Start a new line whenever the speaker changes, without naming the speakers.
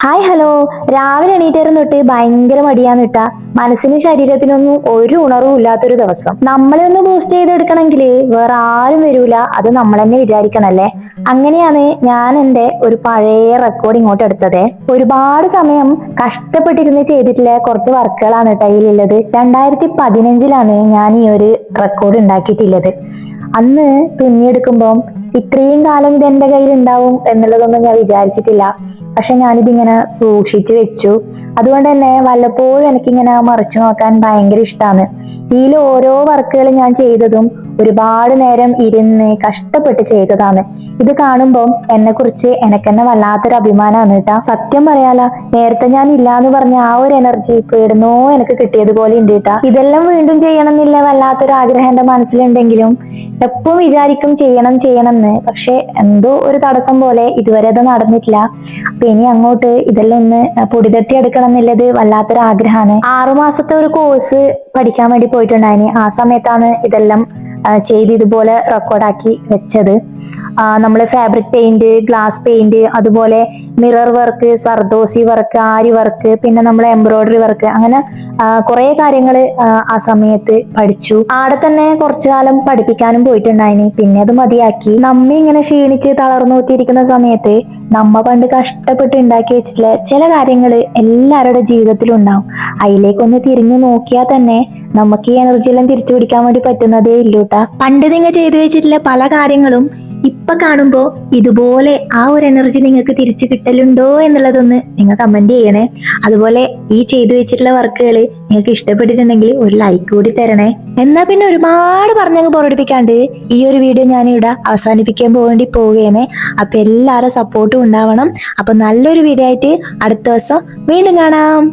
Hi hello. രാവിലെ എണീറ്റേരം തൊട്ട് ഭയങ്കര മടിയാന്ന് ഇട്ടാ മനസ്സിനും ശരീരത്തിനൊന്നും ഒരു ഉണർവും ഇല്ലാത്തൊരു ദിവസം. നമ്മളെ ഒന്ന് ബൂസ്റ്റ് ചെയ്തെടുക്കണമെങ്കിൽ വേറെ ആരും വരൂല, അത് നമ്മൾ തന്നെ വിചാരിക്കണല്ലേ. അങ്ങനെയാണ് ഞാൻ എൻ്റെ ഒരു പഴയ റെക്കോർഡ് ഇങ്ങോട്ട് എടുത്തത്. ഒരുപാട് സമയം കഷ്ടപ്പെട്ടിരുന്ന് ചെയ്തിട്ടുള്ള കുറച്ച് വർക്കുകളാണ് കയ്യിലുള്ളത്. 2015 ഞാൻ ഈ ഒരു റെക്കോർഡ് ഉണ്ടാക്കിയിട്ടുള്ളത്. അന്ന് തുന്നിയെടുക്കുമ്പോൾ ഇത്രയും കാലം ഇത് എന്റെ കയ്യിൽ ഉണ്ടാവും എന്നുള്ളതൊന്നും ഞാൻ വിചാരിച്ചിട്ടില്ല. പക്ഷെ ഞാനിതിങ്ങനെ സൂക്ഷിച്ചു വെച്ചു. അതുകൊണ്ട് തന്നെ വല്ലപ്പോഴും എനിക്കിങ്ങനെ മറിച്ചു നോക്കാൻ ഭയങ്കര ഇഷ്ടമാണ്. ഇതിൽ ഓരോ വർക്കുകൾ ഞാൻ ചെയ്തതും ഒരുപാട് നേരം ഇരുന്ന് കഷ്ടപ്പെട്ട് ചെയ്തതാണ്. ഇത് കാണുമ്പോൾ എന്നെ കുറിച്ച് എനക്കെന്നെ വല്ലാത്തൊരു അഭിമാനമാണ് കേട്ടാ. സത്യം പറയാല, നേരത്തെ ഞാൻ ഇല്ലാന്ന് പറഞ്ഞ ആ ഒരു എനർജി ഇപ്പൊ ഇടുന്നോ എനിക്ക് കിട്ടിയതുപോലെ ഉണ്ട് കേട്ടാ. ഇതെല്ലാം വീണ്ടും ചെയ്യണം എന്നില്ല വല്ലാത്തൊരു ആഗ്രഹം എന്റെ മനസ്സിലുണ്ടെങ്കിലും എപ്പോഴും വിചാരിക്കും ചെയ്യണം എന്ന്. പക്ഷെ എന്തോ ഒരു തടസ്സം പോലെ ഇതുവരെ അത് നടന്നിട്ടില്ല. അപ്പൊ ഇനി അങ്ങോട്ട് ഇതെല്ലാം ഒന്ന് പൊടിതട്ടി എടുക്കണം എന്നുള്ളത് വല്ലാത്തൊരു ആഗ്രഹമാണ്. 6 മാസത്തെ ഒരു കോഴ്സ് പഠിക്കാൻ വേണ്ടി പോയിട്ടുണ്ടായിന്. ആ സമയത്താണ് ഇതെല്ലാം ചെയ്ത് ഇതുപോലെ റെക്കോർഡാക്കി വെച്ചത്. നമ്മൾ ഫാബ്രിക് പെയിന്റ്, ഗ്ലാസ് പെയിന്റ്, അതുപോലെ മിറർ വർക്ക്, സർദോസി വർക്ക്, ആരി വർക്ക്, പിന്നെ നമ്മൾ എംബ്രോയിഡറി വർക്ക്, അങ്ങനെ കുറെ കാര്യങ്ങൾ ആ സമയത്ത് പഠിച്ചു. ആടെ തന്നെ കുറച്ചു കാലം പഠിപ്പിക്കാനും പോയിട്ടുണ്ടായിനി. പിന്നെ അത് മതിയാക്കി. നമ്മ ഇങ്ങനെ ക്ഷീണിച്ച് തളർന്നു കൂത്തിയിരിക്കുന്ന സമയത്ത് നമ്മ പണ്ട് കഷ്ടപ്പെട്ട് ഉണ്ടാക്കി വെച്ചിട്ടുള്ള ചില കാര്യങ്ങൾ എല്ലാവരുടെ ജീവിതത്തിലും ഉണ്ടാവും. അതിലേക്കൊന്ന് തിരിഞ്ഞു നോക്കിയാൽ തന്നെ നമുക്ക് ഈ എനർജി എല്ലാം തിരിച്ചു പിടിക്കാൻ വേണ്ടി പറ്റുന്നതേ ഇല്ലൂട്ടാ. പണ്ട് നിങ്ങൾ ചെയ്തു വെച്ചിട്ടുള്ള പല കാര്യങ്ങളും ഇപ്പൊ കാണുമ്പോ ഇതുപോലെ ആ ഒരു എനർജി നിങ്ങൾക്ക് തിരിച്ചു കിട്ടലുണ്ടോ എന്നുള്ളതൊന്ന് നിങ്ങൾ കമന്റ് ചെയ്യണേ. അതുപോലെ ഈ ചെയ്തു വെച്ചിട്ടുള്ള വർക്കുകൾ നിങ്ങൾക്ക് ഇഷ്ടപ്പെട്ടിട്ടുണ്ടെങ്കിൽ ഒരു ലൈക്ക് കൂടി തരണേ. എന്നാ പിന്നെ ഒരുപാട് പറഞ്ഞങ്ങ് പൊറടിപ്പിക്കാണ്ട് ഈ ഒരു വീഡിയോ ഞാൻ ഇവിടെ അവസാനിപ്പിക്കാൻ പോവുകയാണ്. അപ്പൊ എല്ലാവരും സപ്പോർട്ടും ഉണ്ടാവണം. അപ്പൊ നല്ലൊരു വീഡിയോ ആയിട്ട് അടുത്ത ദിവസം വീണ്ടും കാണാം.